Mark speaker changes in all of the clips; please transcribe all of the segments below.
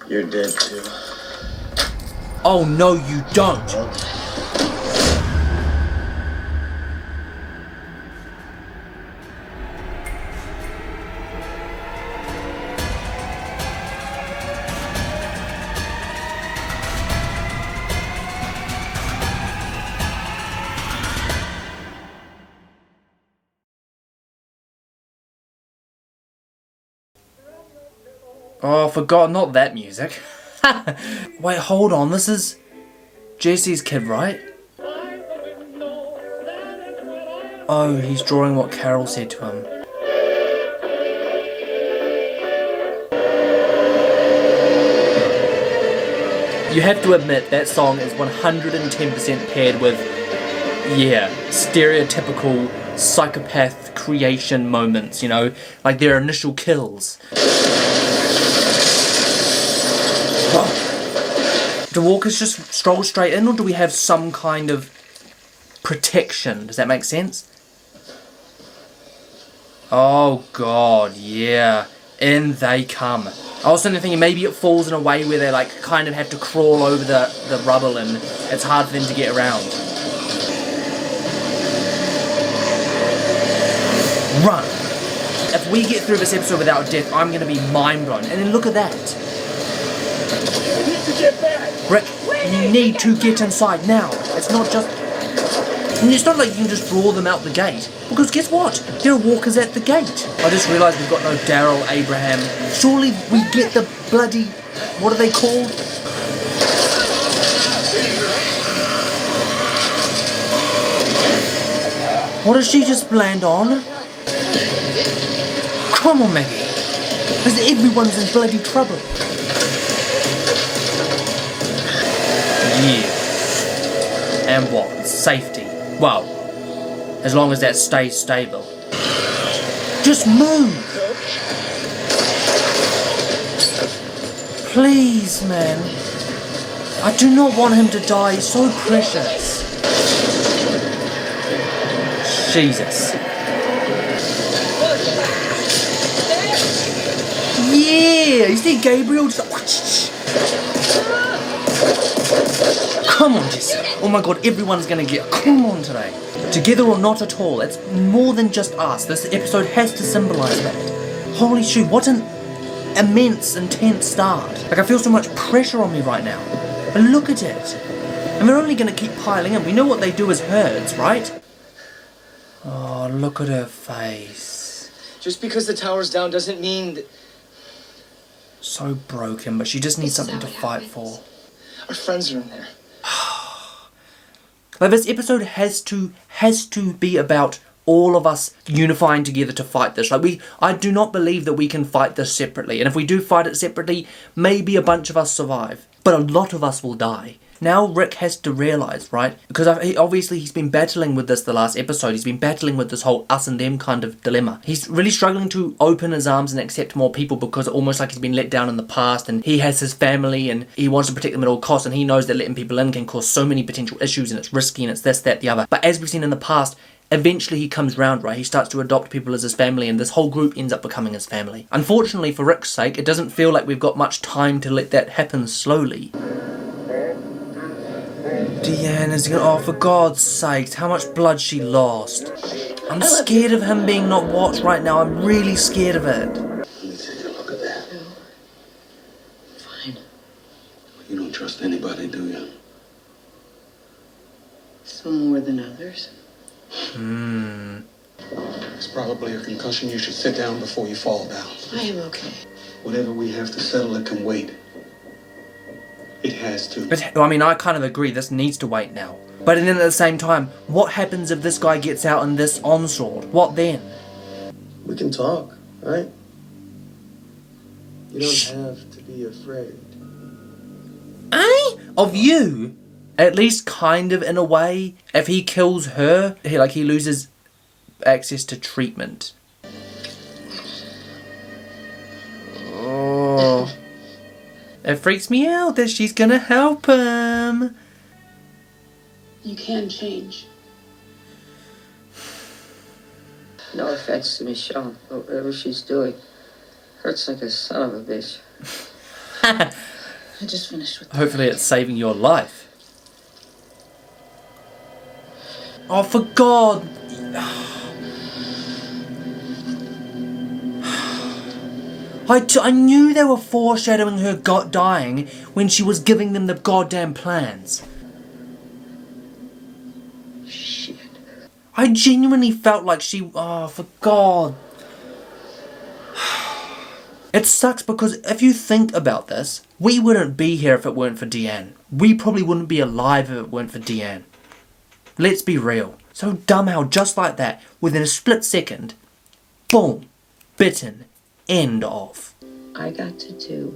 Speaker 1: You're dead too.
Speaker 2: Oh no, you don't. Oh, I forgot, not that music. Wait, hold on, this is Jesse's kid, right? Oh, he's drawing what Carol said to him. You have to admit, that song is 110% paired with, yeah, stereotypical psychopath creation moments, you know? Like their initial kills. Do walkers just stroll straight in, or do we have some kind of protection? Does that make sense? Oh god, yeah. In they come. I was thinking maybe it falls in a way where they like kind of have to crawl over the rubble and it's hard for them to get around. Run! If we get through this episode without death, I'm gonna be mind blown. And then look at that.
Speaker 1: We need to get back.
Speaker 2: Rick, you need to get inside now. It's not just... It's not like you can just draw them out the gate. Because guess what? There are walkers at the gate. I just realised we've got no Daryl, Abraham. Surely we get the bloody... What are they called? What does she just land on? Come on, Maggie. Because everyone's in bloody trouble. Yeah. And what? Safety. Well, as long as that stays stable. Just move! Please, man. I do not want him to die. He's so precious. Jesus. Yeah! You see Gabriel just... Come on, Jesse. Oh my god, everyone's gonna get... Come on today. Together or not at all. It's more than just us. This episode has to symbolise that. Holy shoot, what an immense, intense start. Like, I feel so much pressure on me right now. But look at it. And they're only gonna keep piling in. We know what they do as herds, right? Oh, look at her face.
Speaker 1: Just because the tower's down doesn't mean that...
Speaker 2: So broken, but she just needs something to fight for.
Speaker 1: Our friends are in there.
Speaker 2: Like, this episode has to be about all of us unifying together to fight this. Like, I do not believe that we can fight this separately. And if we do fight it separately, maybe a bunch of us survive. But a lot of us will die. Now Rick has to realise, right? Because obviously he's been battling with this the last episode. He's been battling with this whole us and them kind of dilemma. He's really struggling to open his arms and accept more people because almost like he's been let down in the past, and he has his family and he wants to protect them at all costs, and he knows that letting people in can cause so many potential issues and it's risky and it's this, that, the other. But as we've seen in the past, eventually he comes round, right? He starts to adopt people as his family, and this whole group ends up becoming his family. Unfortunately for Rick's sake, it doesn't feel like we've got much time to let that happen slowly. Deanna's gonna... Oh, for God's sake, how much blood she lost. I'm scared of him being not watched right now. I'm really scared of it.
Speaker 3: Let me take a look at that.
Speaker 4: No. Fine.
Speaker 3: You don't trust anybody, do you?
Speaker 4: Some more than others.
Speaker 3: It's probably a concussion. You should sit down before you fall down.
Speaker 4: I am okay.
Speaker 3: Whatever we have to settle, it can wait. It has to.
Speaker 2: But, I mean, I kind of agree, this needs to wait now. But then at the same time, what happens if this guy gets out in this onslaught? What then?
Speaker 1: We can talk, right? You don't have to be afraid.
Speaker 2: Eh? Of you? At least kind of in a way. If he kills her, he loses access to treatment. Oh. It freaks me out that she's gonna help him.
Speaker 4: You can change. No offense to Michelle, but whatever she's doing hurts like a son of a bitch. I just finished with
Speaker 2: Hopefully it's saving your life. Oh, for God! I knew they were foreshadowing her dying when she was giving them the goddamn plans.
Speaker 4: shit.
Speaker 2: I genuinely felt like she... Oh, for God. It sucks because if you think about this, we wouldn't be here if it weren't for Deanne. We probably wouldn't be alive if it weren't for Deanne. Let's be real. So dumb how just like that, within a split second, boom, bitten, end of.
Speaker 4: I got to do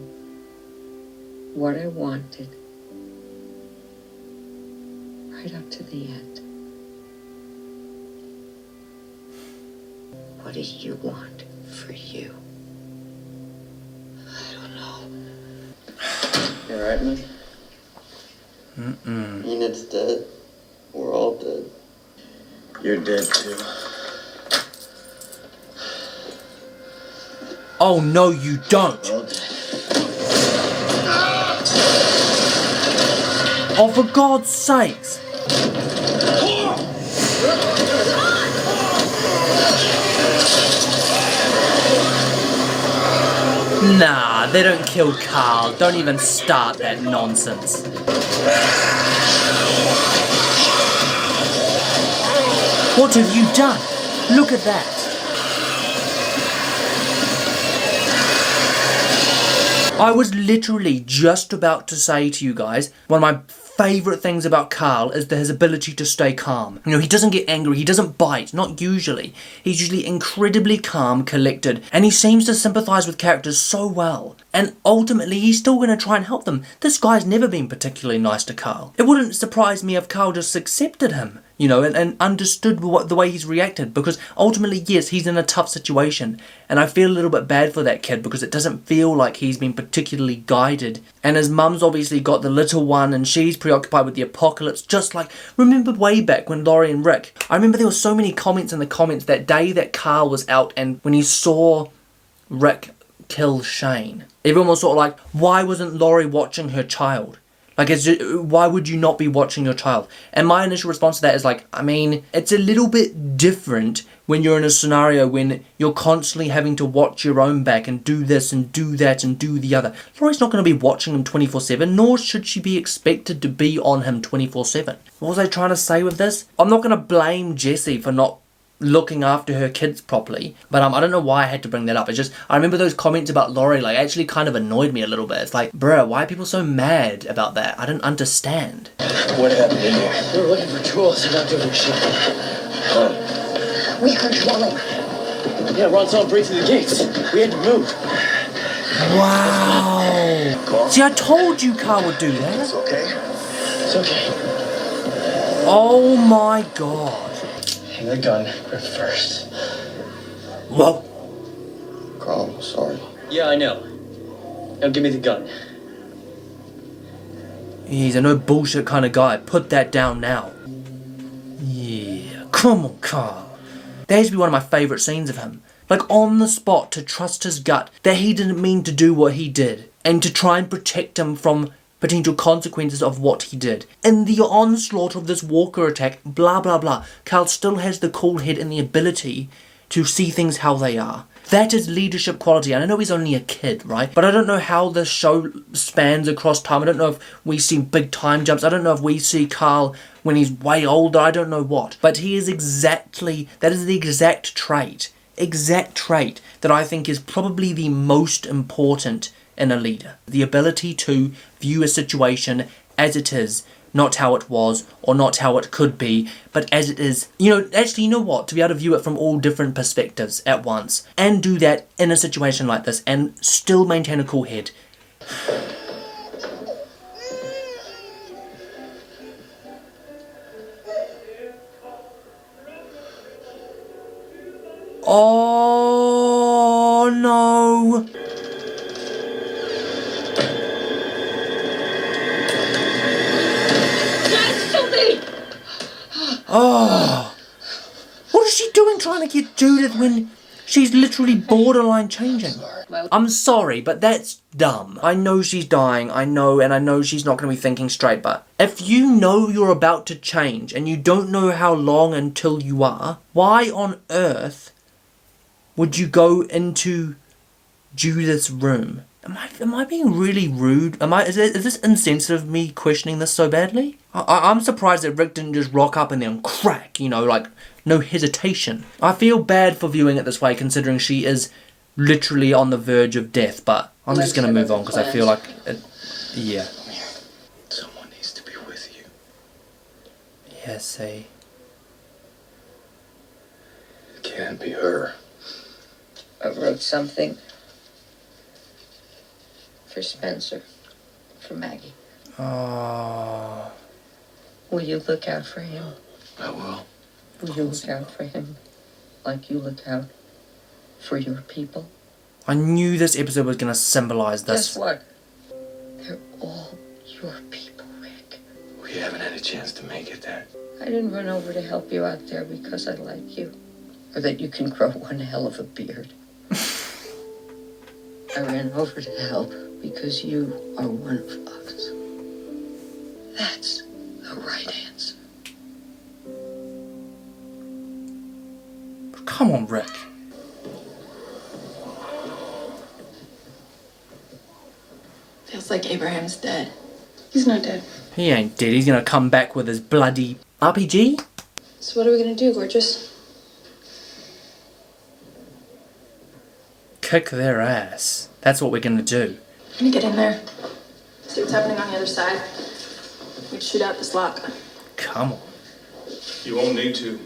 Speaker 4: what I wanted right up to the end. What do you want for you?
Speaker 1: I don't know. You alright, man? Enid's dead. We're all dead. You're dead, too.
Speaker 2: Oh, no, you don't.
Speaker 1: We're all dead.
Speaker 2: Oh, for God's sakes. Nah, they don't kill Carl. Don't even start that nonsense. What have you done? Look at that. I was literally just about to say to you guys, one of my favourite things about Carl is his ability to stay calm. You know, he doesn't get angry, he doesn't bite, not usually. He's usually incredibly calm, collected, and he seems to sympathise with characters so well. And ultimately, he's still going to try and help them. This guy's never been particularly nice to Carl. It wouldn't surprise me if Carl just accepted him, you know, and understood the way he's reacted, because ultimately, yes, he's in a tough situation, and I feel a little bit bad for that kid because it doesn't feel like he's been particularly guided. And his mum's obviously got the little one, and she's preoccupied with the apocalypse, just like, remember way back when Laurie and Rick, I remember there were so many comments in the comments that day that Carl was out, and when he saw Rick kill Shane, everyone was sort of like, why wasn't Laurie watching her child? Like, why would you not be watching your child? And my initial response to that is like, I mean, it's a little bit different when you're in a scenario when you're constantly having to watch your own back and do this and do that and do the other. Laurie's not going to be watching him 24/7, nor should she be expected to be on him 24/7. What was I trying to say with this? I'm not going to blame Jessie for not looking after her kids properly, but I don't know why I had to bring that up. It's just, I remember those comments about Laurie, like, actually kind of annoyed me a little bit. It's like, bruh, why are people so mad about that? I don't understand.
Speaker 1: What happened in here? We were looking for tools and not doing shit.
Speaker 4: We heard yelling.
Speaker 1: Yeah, Ron saw him break through the gates. We had to move.
Speaker 2: Wow. See, I told you Carl would do that.
Speaker 1: It's okay. It's okay.
Speaker 2: Oh my God.
Speaker 1: Hang the gun grip first.
Speaker 2: Whoa.
Speaker 1: Carl, I'm sorry.
Speaker 5: Yeah, I know. Now give me the gun.
Speaker 2: He's a no bullshit kind of guy. Put that down now. Yeah. Come on, Carl. That used to be one of my favourite scenes of him. Like, on the spot, to trust his gut that he didn't mean to do what he did, and to try and protect him from potential consequences of what he did. In the onslaught of this Walker attack, blah blah blah, Carl still has the cool head and the ability to see things how they are. That is leadership quality. And I know he's only a kid, right? But I don't know how the show spans across time. I don't know if we see big time jumps. I don't know if we see Carl when he's way older. I don't know what. But he is that is the exact trait that I think is probably the most important in a leader. The ability to view a situation as it is, not how it was or not how it could be, but as it is. You know, actually, you know what? To be able to view it from all different perspectives at once and do that in a situation like this and still maintain a cool head. Oh no. Oh, what is she doing trying to get Judith when She's literally borderline changing. I'm sorry, but that's dumb. I know she's dying, I know she's not going to be thinking straight, but if you know you're about to change and you don't know how long until you are, why on earth would you go into Judith's room? Am I being really rude? Is this insensitive of me questioning this so badly? I'm surprised that Rick didn't just rock up and then crack, you know, like, no hesitation. I feel bad for viewing it this way, considering she is literally on the verge of death, but I'm just going to move on because I feel like, yeah.
Speaker 3: Someone needs to be with you.
Speaker 2: Yeah, see.
Speaker 3: It can't be her.
Speaker 4: I wrote something for Spencer, for Maggie.
Speaker 2: Oh.
Speaker 4: Will you look out for him?
Speaker 3: I will.
Speaker 4: Will you look out for him like you look out for your people?
Speaker 2: I knew this episode was going to symbolize this.
Speaker 4: Guess what? They're all your people, Rick.
Speaker 3: We haven't had a chance to make it there.
Speaker 4: I didn't run over to help you out there because I like you. Or that you can grow one hell of a beard. I ran over to help because you are one of us. That's the right answer.
Speaker 2: Come on, Rick.
Speaker 6: Feels like Abraham's dead. He's not dead.
Speaker 2: He ain't dead. He's going to come back with his bloody RPG.
Speaker 6: So what are we gonna do, gorgeous?
Speaker 2: Kick their ass. That's what we're going to do.
Speaker 6: I'm gonna get in there. See what's happening on the other side. We can shoot out this lock.
Speaker 2: Come on.
Speaker 7: You won't need to.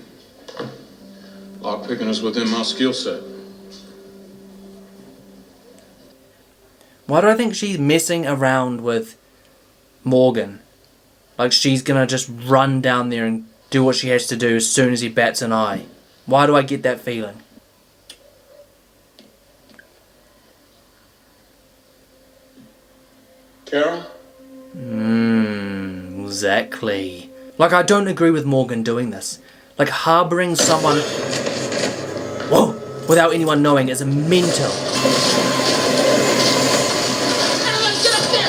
Speaker 7: Lockpicking is within my skill set.
Speaker 2: Why do I think she's messing around with Morgan? Like she's gonna just run down there and do what she has to do as soon as he bats an eye. Why do I get that feeling?
Speaker 7: Carol?
Speaker 2: Exactly. Like I don't agree with Morgan doing this. Like harbouring someone... Whoa! Without anyone knowing is a mental.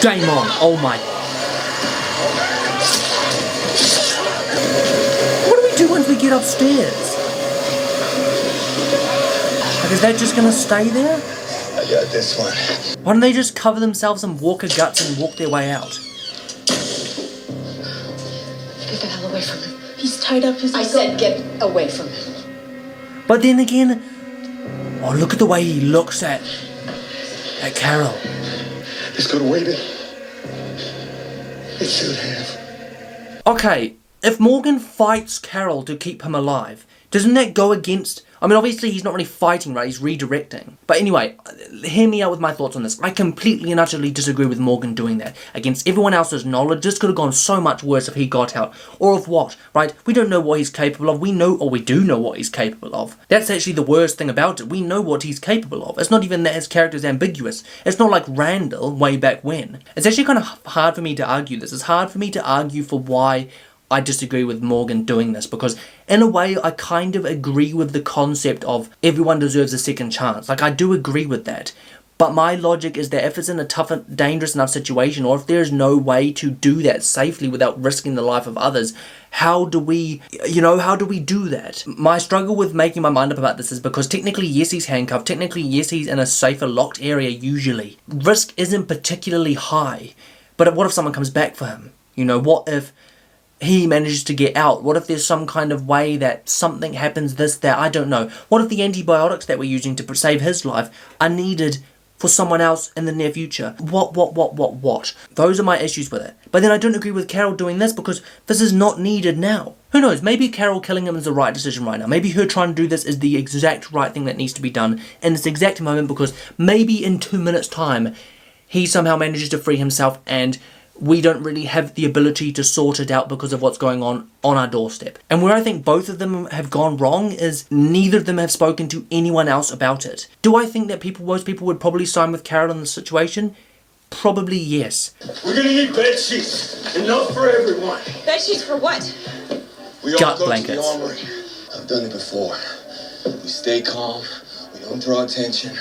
Speaker 2: Game on. Oh my. What do we do once we get upstairs? Like, is that just gonna stay there?
Speaker 3: I got this one.
Speaker 2: Why don't they just cover themselves in walker guts and walk their way out?
Speaker 6: Get the hell away from him. He's tied up.
Speaker 4: I said get away from him.
Speaker 2: But then again, oh look at the way he looks at Carol.
Speaker 3: This could have waited. It should have.
Speaker 2: Okay, if Morgan fights Carol to keep him alive, doesn't that go against... I mean, obviously he's not really fighting, right? He's redirecting. But anyway, hear me out with my thoughts on this. I completely and utterly disagree with Morgan doing that. Against everyone else's knowledge, this could have gone so much worse if he got out. Or of what, right? We don't know what he's capable of. We know, or we do know what he's capable of. That's actually the worst thing about it. We know what he's capable of. It's not even that his character's ambiguous. It's not like Randall way back when. It's actually kind of hard for me to argue this. It's hard for me to argue for why I disagree with Morgan doing this, because in a way I kind of agree with the concept of everyone deserves a second chance. Like I do agree with that, but my logic is that if it's in a tough and dangerous enough situation, or if there's no way to do that safely without risking the life of others, how do we do that? My struggle with making my mind up about this is because technically yes he's handcuffed, technically yes he's in a safer locked area usually. Risk isn't particularly high, but what if someone comes back for him? You know, what if he manages to get out? What if there's some kind of way that something happens, this, that, I don't know. What if the antibiotics that we're using to save his life are needed for someone else in the near future? What? Those are my issues with it. But then I don't agree with Carol doing this because this is not needed now. Who knows, maybe Carol killing him is the right decision right now. Maybe her trying to do this is the exact right thing that needs to be done in this exact moment, because maybe in 2 minutes time he somehow manages to free himself and we don't really have the ability to sort it out because of what's going on our doorstep. And where I think both of them have gone wrong is neither of them have spoken to anyone else about it. Do I think that most people would probably side with Carol in this situation? Probably yes.
Speaker 7: We're gonna need bed sheets. Enough for everyone.
Speaker 6: Bed sheets for what?
Speaker 7: We all
Speaker 2: Gut
Speaker 7: go
Speaker 2: blankets.
Speaker 7: to the armory.
Speaker 3: I've done it before. We stay calm. We
Speaker 8: Don't draw attention.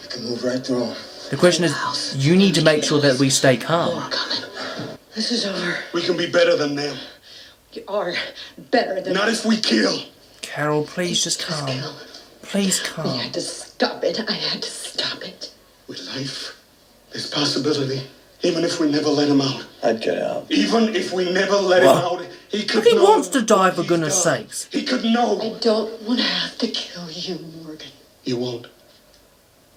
Speaker 8: We can move right through 'em.
Speaker 2: The question is, you need to make sure that we stay calm.
Speaker 4: This is over.
Speaker 7: We can be better than them.
Speaker 4: You are better than
Speaker 7: Not if we kill.
Speaker 2: Carol, please just calm. Please
Speaker 4: I
Speaker 2: calm.
Speaker 4: had to stop it. I had to stop it.
Speaker 7: With life, there's possibility. Even if we never let him out.
Speaker 1: I'd get out.
Speaker 7: Even if we never let him out, he could
Speaker 2: He
Speaker 7: know
Speaker 2: wants to die,
Speaker 7: what
Speaker 2: for
Speaker 7: he's
Speaker 2: goodness
Speaker 7: done.
Speaker 2: sakes.
Speaker 7: He could know.
Speaker 4: I don't want to have to kill you, Morgan.
Speaker 7: You won't.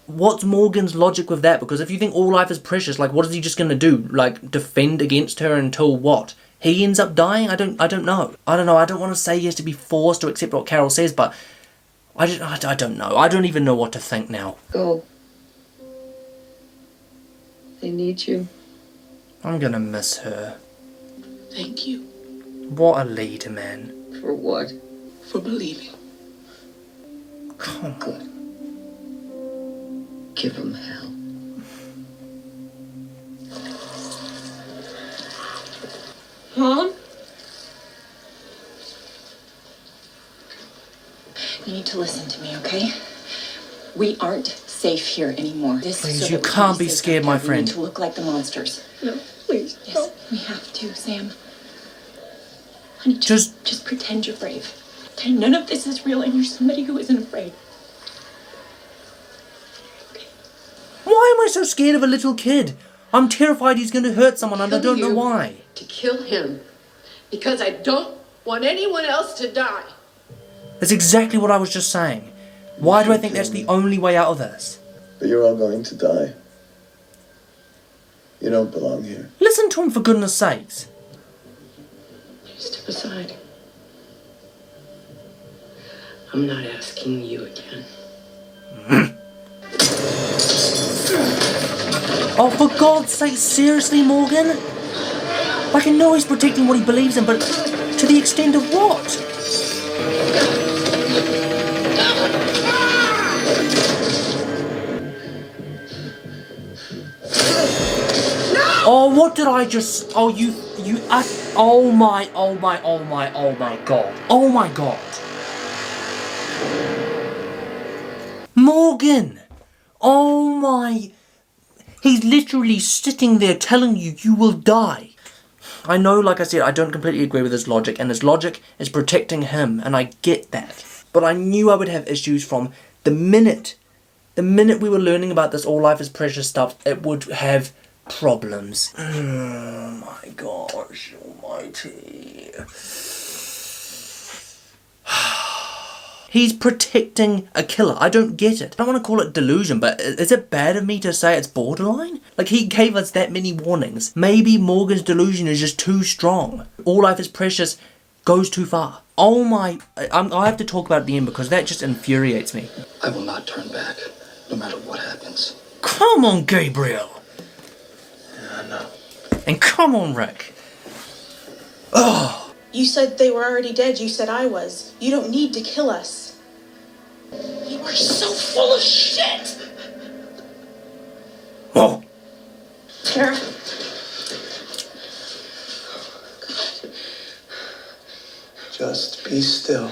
Speaker 2: What's Morgan's logic with that? Because if you think all life is precious, like, what is he just going to do? Like, defend against her until what? He ends up dying? I don't know. I don't know. I don't want to say he has to be forced to accept what Carol says, but I don't know. I don't even know what to think now.
Speaker 4: Go. They need you.
Speaker 2: I'm going to miss her.
Speaker 6: Thank you
Speaker 2: What a leader, man.
Speaker 4: For what?
Speaker 6: for believing.
Speaker 2: Come on.
Speaker 4: Give them hell.
Speaker 6: Mom? You need to listen to me, okay? We aren't safe here anymore. This
Speaker 2: Please,
Speaker 6: is so
Speaker 2: you
Speaker 6: that we
Speaker 2: can't
Speaker 6: be
Speaker 2: be
Speaker 6: safe
Speaker 2: scared,
Speaker 6: out
Speaker 2: my
Speaker 6: there. We
Speaker 2: friend.
Speaker 6: need to look like the monsters.
Speaker 4: No, please.
Speaker 6: Yes, we have to, Sam. Honey, just pretend you're brave. Okay, none of this is real, and you're somebody who isn't afraid.
Speaker 2: Why am I so scared of a little kid? I'm terrified he's going to hurt someone and I don't know why.
Speaker 4: To kill him. Because I don't want anyone else to die.
Speaker 2: That's exactly what I was just saying. Why do I think that's the only way out of this?
Speaker 1: But you're all going to die. You don't belong here.
Speaker 2: Listen to him, for goodness sakes.
Speaker 4: Step aside. I'm not asking you again.
Speaker 2: Oh, for God's sake, seriously, Morgan? Like, I know he's protecting what he believes in, but to the extent of what? Oh, what did I just... Oh, oh my God. Oh my God. Morgan! Oh my... He's literally sitting there telling you you will die. I know, like I said, I don't completely agree with his logic, and his logic is protecting him, and I get that. But I knew I would have issues from the minute we were learning about this all life is precious stuff, it would have problems. Oh my gosh almighty. He's protecting a killer. I don't get it. I don't want to call it delusion, but is it bad of me to say it's borderline? Like, he gave us that many warnings. Maybe Morgan's delusion is just too strong. All life is precious goes too far. Oh my... I have to talk about it at the end because that just infuriates me.
Speaker 8: I will not turn back, no matter what happens.
Speaker 2: Come on, Gabriel.
Speaker 8: I know.
Speaker 2: And come on, Rick. Oh.
Speaker 9: You said they were already dead. You said I was. You don't need to kill us. You are so full of shit!
Speaker 2: Oh.
Speaker 9: Tara.
Speaker 3: Just be still.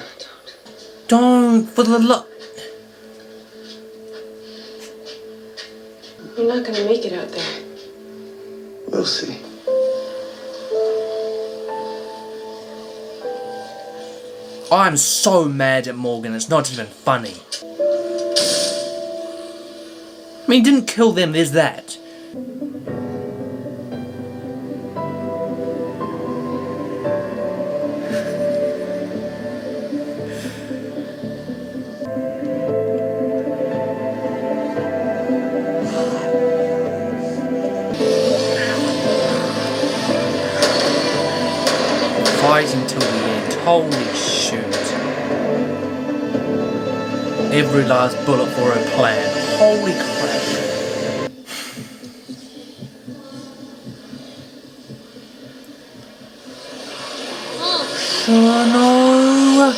Speaker 2: Don't, for the love...
Speaker 9: You're not gonna make it out there.
Speaker 3: We'll see.
Speaker 2: I'm so mad at Morgan, it's not even funny. I mean, he didn't kill them, there's that. Fight until the end. Holy shoot. Every last bullet for her plan. Holy crap. Oh no.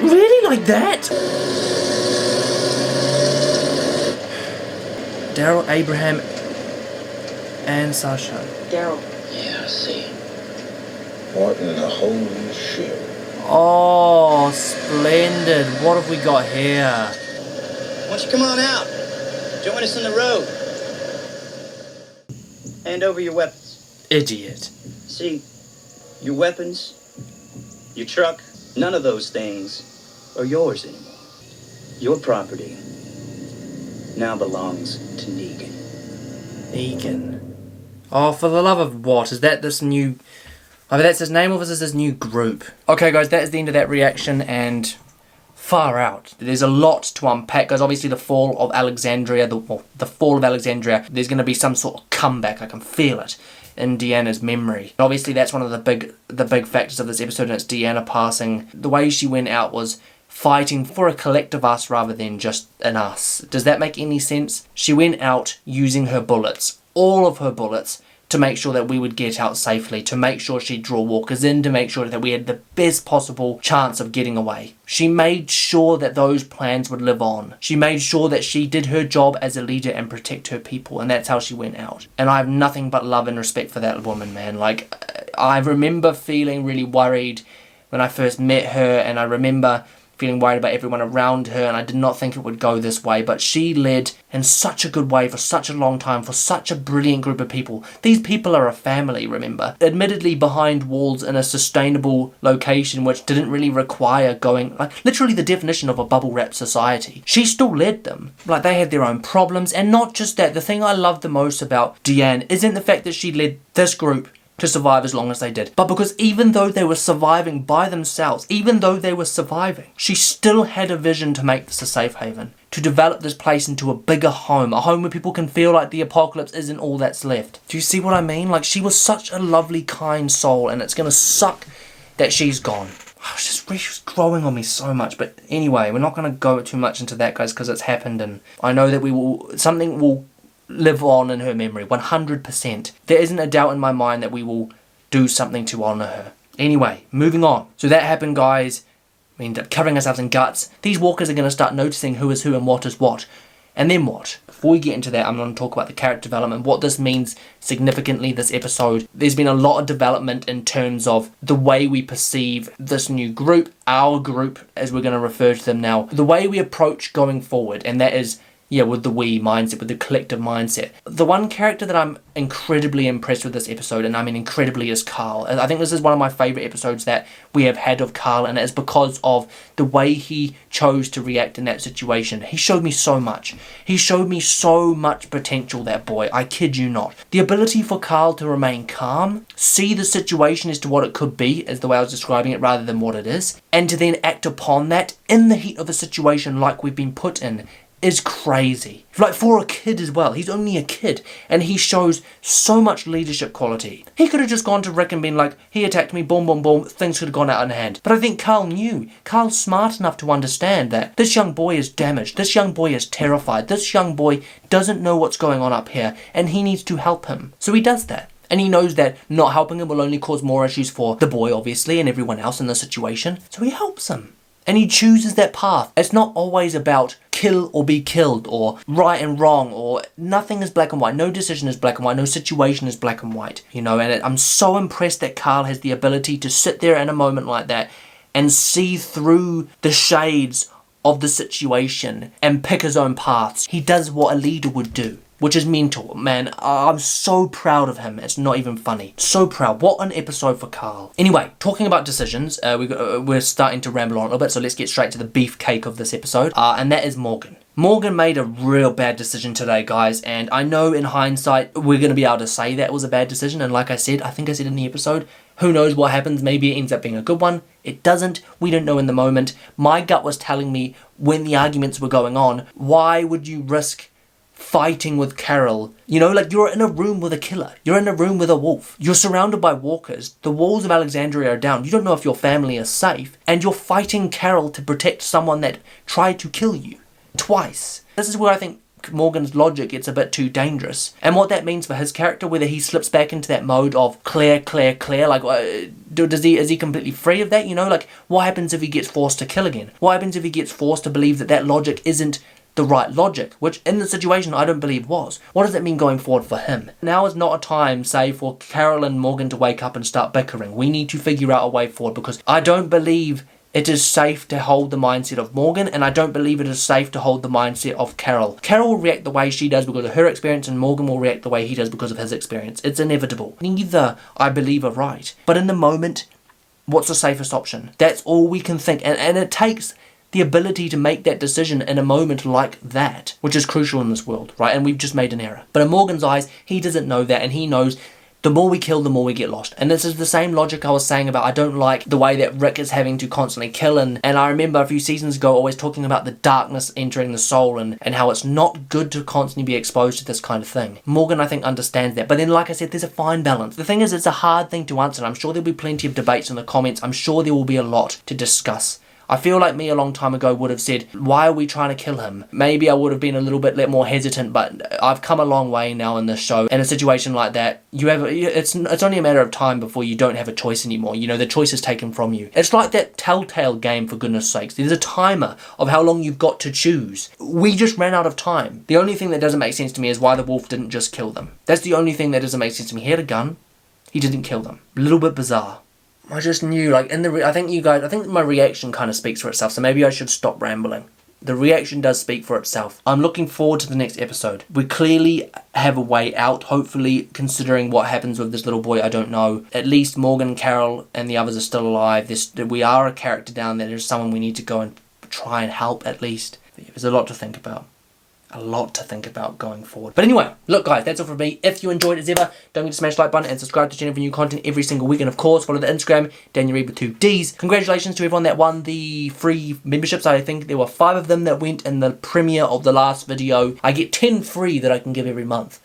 Speaker 2: Really, like that? Daryl, Abraham, and Sasha.
Speaker 4: Daryl.
Speaker 8: Yeah, I see. Martin and the whole ship.
Speaker 2: Oh, splendid. What have we got here?
Speaker 5: Why don't you come on out? Join us on the road. Hand over your weapons.
Speaker 2: Idiot.
Speaker 5: See, your weapons, your truck, none of those things are yours anymore. Your property now belongs to Negan.
Speaker 2: Negan. Oh, for the love of what? Is that this new... I mean, that's his name, or is this his new group? Okay, guys, that is the end of that reaction, and far out. There's a lot to unpack, guys. Obviously, the fall of Alexandria, the fall of Alexandria, there's going to be some sort of comeback. I can feel it in Deanna's memory. Obviously, that's one of the big factors of this episode, and it's Deanna passing. The way she went out was fighting for a collective us rather than just an us. Does that make any sense? She went out using her bullets, all of her bullets, to make sure that we would get out safely, to make sure she'd draw walkers in, to make sure that we had the best possible chance of getting away. She made sure that those plans would live on. She made sure that she did her job as a leader and protect her people, and that's how she went out. And I have nothing but love and respect for that woman, man. Like, I remember feeling really worried when I first met her, and I remember feeling worried about everyone around her, and I did not think it would go this way, but she led in such a good way for such a long time, for such a brilliant group of people. These people are a family, remember? Admittedly behind walls in a sustainable location which didn't really require going, like, literally the definition of a bubble wrap society. She still led them. Like, they had their own problems, and not just that. The thing I love the most about Deanne isn't the fact that she led this group to survive as long as they did, but because even though they were surviving by themselves, even though they were surviving, she still had a vision to make this a safe haven, to develop this place into a bigger home, a home where people can feel like the apocalypse isn't all that's left. Do you see what I mean? Like, she was such a lovely, kind soul, and it's gonna suck that she's gone. She's growing on me so much. But anyway, we're not gonna go too much into that, guys, because it's happened, and I know that something will live on in her memory, 100%. There isn't a doubt in my mind that we will do something to honour her. Anyway, moving on. So that happened, guys. We end up covering ourselves in guts. These walkers are going to start noticing who is who and what is what. And then what? Before we get into that, I'm going to talk about the character development, what this means significantly this episode. There's been a lot of development in terms of the way we perceive this new group, our group, as we're going to refer to them now. The way we approach going forward, and that is, yeah, with the we mindset, with the collective mindset. The one character that I'm incredibly impressed with this episode, and I mean incredibly, is Carl. I think this is one of my favourite episodes that we have had of Carl, and it's because of the way he chose to react in that situation. He showed me so much. He showed me so much potential, that boy. I kid you not. The ability for Carl to remain calm, see the situation as to what it could be, as the way I was describing it, rather than what it is, and to then act upon that in the heat of the situation like we've been put in, is crazy. Like, for a kid as well. He's only a kid, and he shows so much leadership quality. He could have just gone to Rick and been like, he attacked me, boom, boom, boom, things could have gone out of hand. But I think Carl knew. Carl's smart enough to understand that this young boy is damaged, this young boy is terrified, this young boy doesn't know what's going on up here, and he needs to help him. So he does that. And he knows that not helping him will only cause more issues for the boy, obviously, and everyone else in the situation. So he helps him. And he chooses that path. It's not always about kill or be killed, or right and wrong, or nothing is black and white. No decision is black and white. No situation is black and white. You know, and I'm so impressed that Carl has the ability to sit there in a moment like that and see through the shades of the situation and pick his own paths. He does what a leader would do, which is mental. Man, I'm so proud of him. It's not even funny. So proud. What an episode for Carl. Anyway, talking about decisions, we're starting to ramble on a little bit, so let's get straight to the beefcake of this episode, and that is Morgan. Morgan made a real bad decision today, guys, and I know in hindsight we're going to be able to say that was a bad decision, and like I said, I think I said in the episode, who knows what happens, maybe it ends up being a good one. It doesn't, we don't know in the moment. My gut was telling me when the arguments were going on, why would you risk fighting with Carol? You know, like, you're in a room with a killer. You're in a room with a wolf. You're surrounded by walkers. The walls of Alexandria are down. You don't know if your family is safe. And you're fighting Carol to protect someone that tried to kill you twice. This is where I think Morgan's logic gets a bit too dangerous. And what that means for his character, whether he slips back into that mode of Claire, like, is he completely free of that? You know, like, what happens if he gets forced to kill again? What happens if he gets forced to believe that that logic isn't the right logic, which in the situation I don't believe was. What does it mean going forward for him? Now is not a time, say, for Carol and Morgan to wake up and start bickering. We need to figure out a way forward, because I don't believe it is safe to hold the mindset of Morgan, and I don't believe it is safe to hold the mindset of Carol. Carol will react the way she does because of her experience, and Morgan will react the way he does because of his experience. It's inevitable. Neither, I believe, are right. But in the moment, what's the safest option? That's all we can think, and it takes the ability to make that decision in a moment like that, which is crucial in this world, right? And we've just made an error. But in Morgan's eyes, he doesn't know that, and he knows the more we kill, the more we get lost. And this is the same logic I was saying about I don't like the way that Rick is having to constantly kill, and I remember a few seasons ago always talking about the darkness entering the soul and how it's not good to constantly be exposed to this kind of thing. Morgan, I think, understands that. But then, like I said, there's a fine balance. The thing is, it's a hard thing to answer, and I'm sure there'll be plenty of debates in the comments. I'm sure there will be a lot to discuss. I feel like me a long time ago would have said, why are we trying to kill him? Maybe I would have been a little bit more hesitant, but I've come a long way now in this show. In a situation like that, it's only a matter of time before you don't have a choice anymore. You know, the choice is taken from you. It's like that Telltale game, for goodness sakes. There's a timer of how long you've got to choose. We just ran out of time. The only thing that doesn't make sense to me is why the wolf didn't just kill them. That's the only thing that doesn't make sense to me. He had a gun. He didn't kill them. A little bit bizarre. I just knew, like, I think my reaction kind of speaks for itself, so maybe I should stop rambling. The reaction does speak for itself. I'm looking forward to the next episode. We clearly have a way out, hopefully, considering what happens with this little boy, I don't know. At least Morgan, Carol, and the others are still alive. We are a character down there. There's someone we need to go and try and help, at least. There's a lot to think about. A lot to think about going forward. But anyway, look guys, that's all from me. If you enjoyed it as ever, don't forget to smash the like button and subscribe to the channel for new content every single week. And of course, follow the Instagram, Daniel Reed with 2 Ds. Congratulations to everyone that won the free memberships. I think there were 5 of them that went in the premiere of the last video. I get 10 free that I can give every month.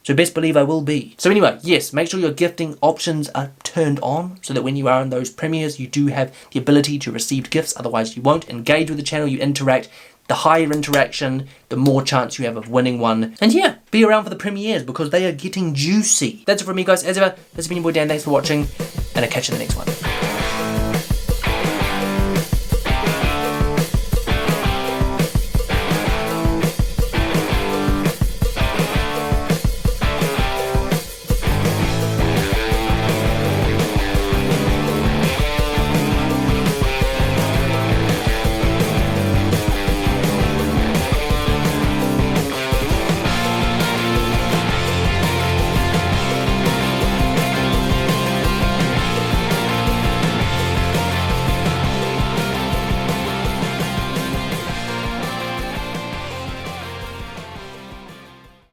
Speaker 2: So best believe I will be. So anyway, yes, make sure your gifting options are turned on so that when you are in those premieres, you do have the ability to receive gifts. Otherwise, you won't. Engage with the channel, you interact. The higher interaction, the more chance you have of winning one. And yeah, be around for the premieres because they are getting juicy. That's it from me guys. As ever, this has been your boy Dan. Thanks for watching, and I'll catch you in the next one.